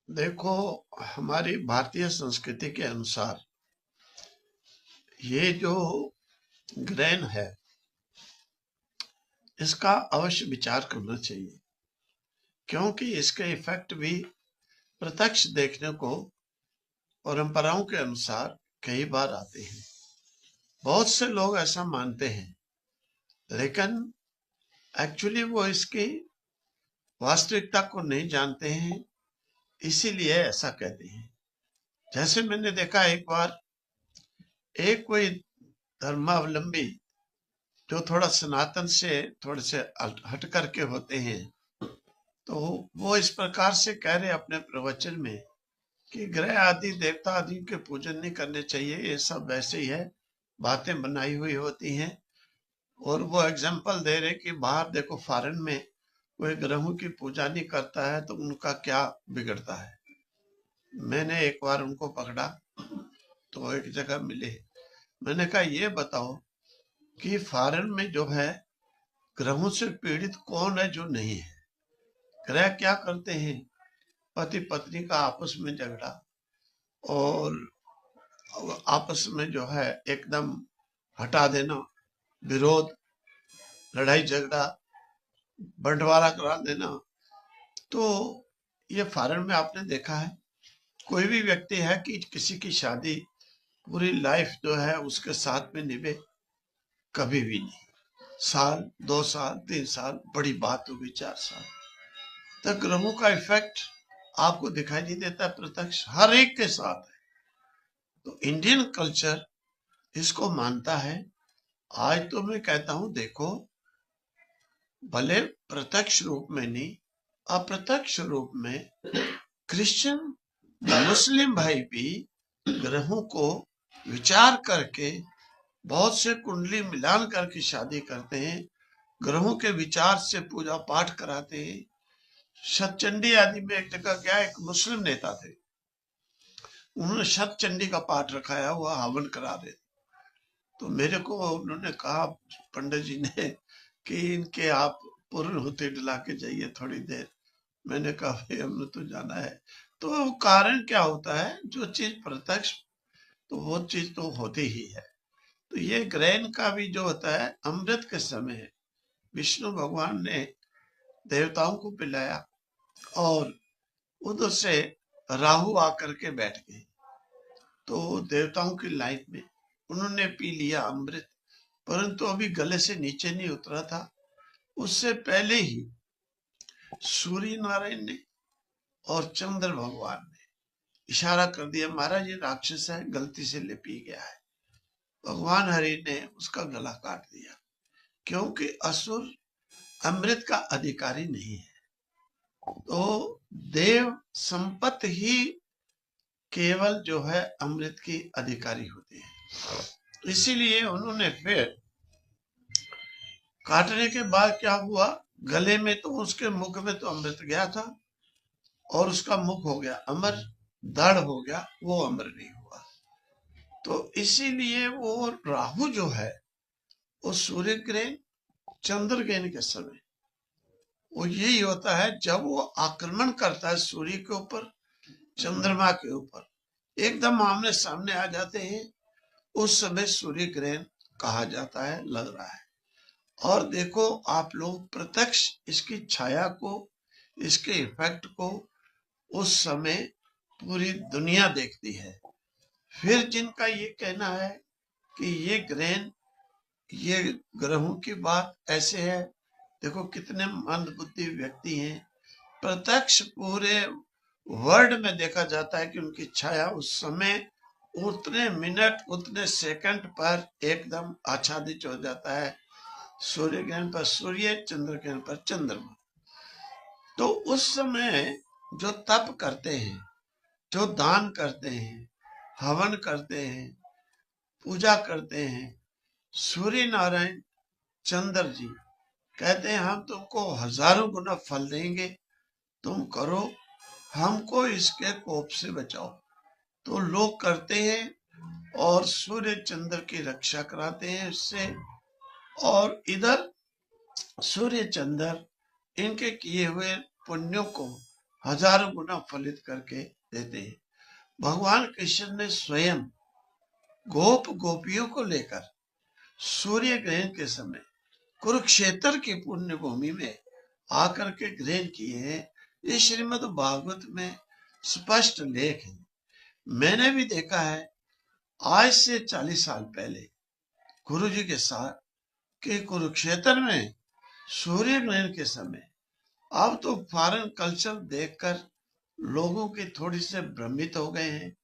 देखो, हमारी भारतीय संस्कृति के अनुसार ये जो ग्रहण है इसका अवश्य विचार करना चाहिए, क्योंकि इसके इफेक्ट भी प्रत्यक्ष देखने को परंपराओं के अनुसार कई बार आते हैं। बहुत से लोग ऐसा मानते हैं, लेकिन एक्चुअली वो इसकी वास्तविकता को नहीं जानते हैं, इसीलिए ऐसा कहते हैं। जैसे मैंने देखा, एक बार एक कोई धर्मावलंबी जो थोड़ा सनातन से थोड़े से हट करके होते हैं, तो वो इस प्रकार से कह रहे अपने प्रवचन में कि ग्रह आदि देवता आदि के पूजन नहीं करने चाहिए, ये सब वैसे ही है, बातें बनाई हुई होती हैं। और वो एग्जाम्पल दे रहे कि बाहर देखो, फॉरेन में कोई ग्रहों की पूजा नहीं करता है तो उनका क्या बिगड़ता है। मैंने एक बार उनको पकड़ा तो एक जगह मिले, मैंने कहा ये बताओ कि फॉरेन में जो है ग्रहों से पीड़ित कौन है जो नहीं है। ग्रह क्या करते हैं, पति पत्नी का आपस में झगड़ा और आपस में जो है एकदम हटा देना, विरोध, लड़ाई झगड़ा, बंटवारा करा देना। तो ये फॉरेन में आपने देखा है, कोई भी व्यक्ति है कि किसी की शादी पूरी लाइफ जो है उसके साथ में निभे, कभी भी नहीं। साल 2 साल 3 साल, बड़ी बात होगी 4 साल तक। ग्रहों का इफेक्ट आपको दिखाई नहीं देता, प्रत्यक्ष हर एक के साथ है। तो इंडियन कल्चर इसको मानता है। आज तो मैं कहता हूं, देखो, भले प्रत्यक्ष रूप में नहीं, अप्रत्यक्ष रूप में क्रिश्चियन मुस्लिम भाई भी ग्रहों को विचार करके बहुत से कुंडली मिलान करके शादी करते हैं, ग्रहों के विचार से पूजा पाठ कराते हैं। शतचंडी आदि में एक जगह गया, एक मुस्लिम नेता थे, उन्होंने शतचंडी का पाठ रखाया हुआ, हवन करा रहे। तो मेरे को उन्होंने कहा, पंडित जी ने, कि इनके आप पूर्ण होते डला के जाइए थोड़ी देर। मैंने कहा भाई हमने तो जाना है। तो कारण क्या होता है, जो चीज प्रत्यक्ष, तो वो चीज तो होती ही है। तो ये ग्रहण का भी जो होता है, अमृत के समय विष्णु भगवान ने देवताओं को पिलाया और उधर से राहु आकर के बैठ गए, तो देवताओं की लाइन में उन्होंने पी लिया अमृत, परंतु अभी गले से नीचे नहीं उतरा था। उससे पहले ही सूर्य नारायण ने और चंद्र भगवान ने इशारा कर दिया, महाराज ये राक्षस है, गलती से ले पी गया है। भगवान हरि ने उसका गला काट दिया, क्योंकि असुर अमृत का अधिकारी नहीं है। तो देव संपत्ति ही केवल जो है अमृत की अधिकारी होती है। इसीलिए उन्होंने फिर काटने के बाद क्या हुआ, गले में तो उसके मुख में तो अमृत गया था और उसका मुख हो गया अमर, दृढ़ हो गया, वो अमर नहीं हुआ। तो इसीलिए वो राहु जो है, वो सूर्य ग्रहण चंद्र ग्रहण के समय वो यही होता है, जब वो आक्रमण करता है सूर्य के ऊपर, चंद्रमा के ऊपर, एकदम आमने सामने आ जाते हैं, उस समय सूर्य ग्रहण कहा जाता है, लग रहा है। और देखो आप लोग प्रत्यक्ष इसकी छाया को, इसके इफेक्ट को उस समय पूरी दुनिया देखती है। फिर जिनका ये कहना है कि ये ग्रहण, ये ग्रहों की बात ऐसे है, देखो कितने मंदबुद्धि व्यक्ति हैं। प्रत्यक्ष पूरे वर्ल्ड में देखा जाता है कि उनकी छाया उस समय उतने मिनट, उतने सेकंड पर एकदम आच्छादित हो जाता है। सूर्य ग्रहण पर सूर्य, चंद्र ग्रहण पर चंद्रमा। तो उस समय जो तप करते हैं, जो दान करते हैं, हवन करते हैं, पूजा करते हैं, सूर्य नारायण चंद्र जी कहते हैं हम तुमको हजारों गुना फल देंगे, तुम करो, हमको इसके कोप से बचाओ। तो लोग करते हैं और सूर्य चंद्र की रक्षा कराते हैं इससे। और इधर सूर्य चंद्र इनके किए हुए पुण्यों को हजारों गुना फलित करके देते हैं। भगवान कृष्ण ने स्वयं गोप गोपियों को लेकर सूर्य ग्रहण के समय कुरुक्षेत्र की पुण्य भूमि में आकर के ग्रहण किए हैं। ये श्रीमद् भागवत में स्पष्ट लेख है। मैंने भी देखा है आज से 40 साल पहले गुरु जी के साथ कि कुरुक्षेत्र में सूर्य ग्रहण के समय, अब तो फॉरेन कल्चर देखकर लोगों की थोड़ी से भ्रमित हो गए हैं।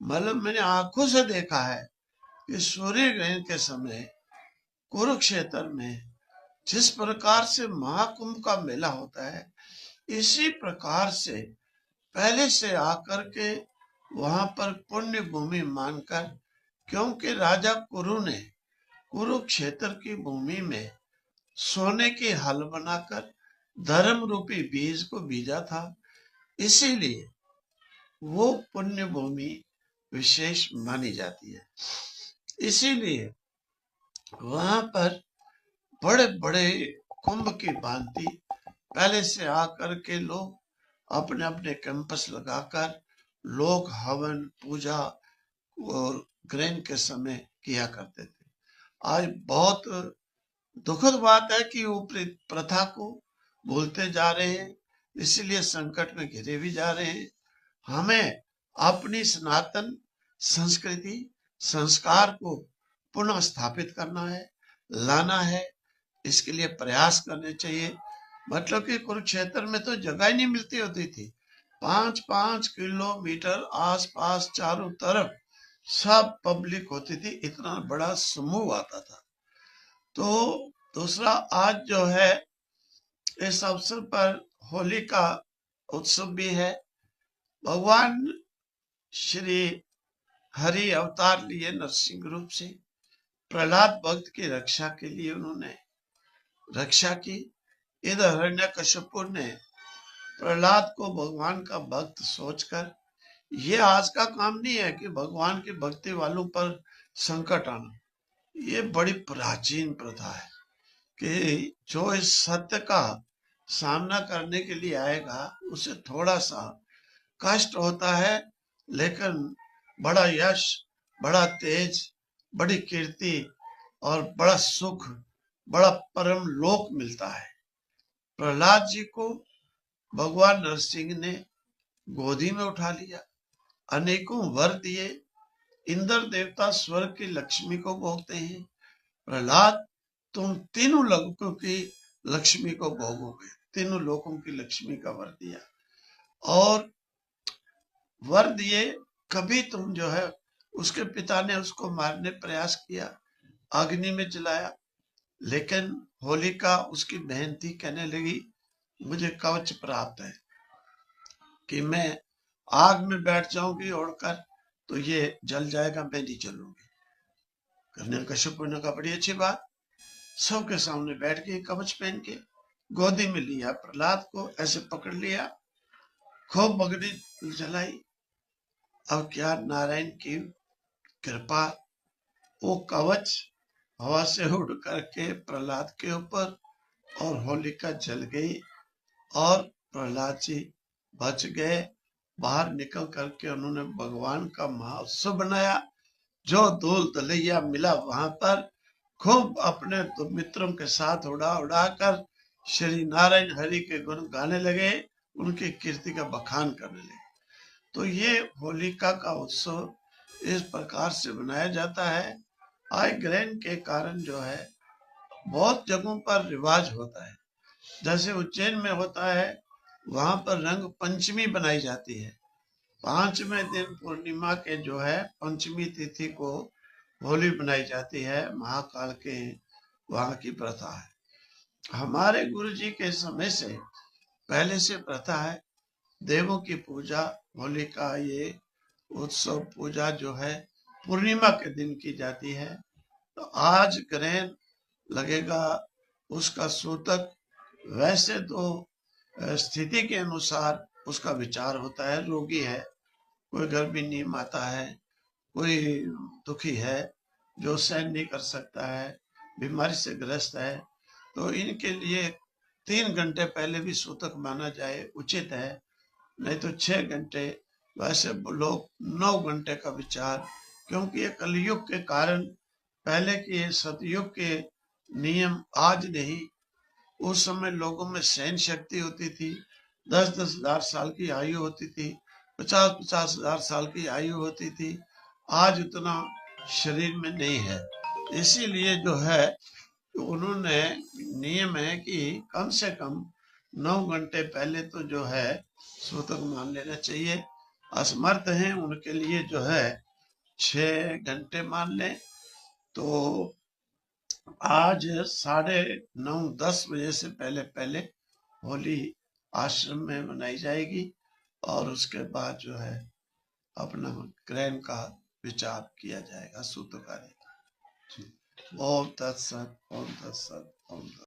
मतलब मैंने आंखों से देखा है कि सूर्य ग्रहण के समय कुरुक्षेत्र में जिस प्रकार से महाकुंभ का मेला होता है, इसी प्रकार से पहले से आकर के वहां पर पुण्य भूमि मानकर, क्योंकि राजा कुरु ने कुरुक्षेत्र की भूमि में सोने की हल बनाकर धर्म रूपी बीज को बीजा था, इसीलिए वो पुण्य भूमि विशेष मानी जाती है। इसीलिए वहां पर बड़े बड़े कुंभ की भांति पहले से आकर के लोग अपने अपने कैंपस लगाकर लोग हवन पूजा और ग्रहण के समय किया करते थे। आज बहुत दुखद बात है कि वो प्रथा को भूलते जा रहे हैं, इसलिए संकट में घिरे भी जा रहे हैं। हमें अपनी सनातन संस्कृति संस्कार को पुनः स्थापित करना है, लाना है, इसके लिए प्रयास करने चाहिए। मतलब कि कुरुक्षेत्र में तो जगह ही नहीं मिलती होती थी। 5-5 किलोमीटर आसपास चारों तरफ सब पब्लिक होती थी, इतना बड़ा समूह आता था। तो दूसरा, आज जो है इस अवसर पर होली का उत्सव भी है। भगवान श्री हरि अवतार लिए नरसिंह रूप से प्रहलाद भक्त की रक्षा के लिए उन्होंने रक्षा की। इधर हिरण्यकश्यपु ने प्रहलाद को भगवान का भक्त सोचकर, ये आज का काम नहीं है कि भगवान की भक्ति वालों पर संकट आना, ये बड़ी प्राचीन प्रथा है कि जो इस सत्य का सामना करने के लिए आएगा उसे थोड़ा सा कष्ट होता है, लेकिन बड़ा यश, बड़ा तेज, बड़ी कीर्ति और बड़ा सुख, बड़ा परम लोक मिलता है। प्रहलाद जी को भगवान नरसिंह ने गोदी में उठा लिया, अनेकों वर दिए। इंद्र देवता स्वर्ग की लक्ष्मी को भोगते हैं, प्रहलाद तुम तीनों लोगों की लक्ष्मी को भोगोगे, तीनों लोगों की लक्ष्मी का वर दिया। और वर दिए, कभी तुम जो है, उसके पिता ने उसको मारने प्रयास किया, अग्नि में जलाया, लेकिन होलिका उसकी बहन थी, कहने लगी मुझे कवच प्राप्त है कि मैं आग में बैठ जाऊंगी ओढ़कर तो ये जल जाएगा, मैं नहीं जलूंगी। हिरण्यकश्यपु ने कहा बड़ी अच्छी बात, सबके सामने बैठ गई कवच पहन के, गोदी में लिया प्रहलाद को, ऐसे पकड़ लिया, खूब अग्नि जलाई। अब क्या नारायण की कृपा, वो कवच हवा से उड़ करके प्रहलाद के ऊपर और होलिका जल गई और प्रहलाद जी बच गए। बाहर निकल करके उन्होंने भगवान का महोत्सव बनाया। जो धूल दलैया मिला वहां पर खूब अपने मित्रों के साथ उड़ा उड़ा कर श्री नारायण हरि के गुण गाने लगे, उनकी कीर्ति का बखान करने लगे। तो ये होलिका का उत्सव इस प्रकार से बनाया जाता है। आज ग्रहण के कारण जो है बहुत जगहों पर रिवाज होता है, जैसे उज्जैन में होता है, वहां पर रंग पंचमी बनाई जाती है। 5वें दिन पूर्णिमा के जो है पंचमी तिथि को होली बनाई जाती है, महाकाल के वहां की प्रथा है। हमारे गुरु जी के समय से पहले से प्रथा है, देवों की पूजा, होली का ये उत्सव पूजा जो है पूर्णिमा के दिन की जाती है। तो आज ग्रहण लगेगा, उसका सूतक वैसे तो स्थिति के अनुसार उसका विचार होता है। रोगी है, कोई गर्भी नीम आता है, कोई दुखी है जो सहन नहीं कर सकता है, बीमारी से ग्रस्त है, तो इनके लिए 3 घंटे पहले भी सूतक माना जाए उचित है। नहीं तो 6 घंटे। वैसे लोग 9 घंटे का विचार, क्योंकि ये कलयुग के कारण, पहले के सतयुग के नियम आज नहीं। उस समय लोगों में सहन शक्ति होती थी, 10-10 हजार साल की आयु होती थी, 50-50 हजार साल की आयु होती थी। आज उतना शरीर में नहीं है। इसीलिए जो है उन्होंने नियम है कि कम से कम 9 घंटे पहले तो जो है सूतक मान लेना चाहिए। असमर्थ हैं उनके लिए जो है 6 घंटे मान लें। तो आज 9:30-10 बजे से पहले पहले होली आश्रम में मनाई जाएगी, और उसके बाद जो है अपना ग्रहण का विचार किया जाएगा सूतकार्य। ओम तत्सत, ओम तत्सत, ओम तत्सत।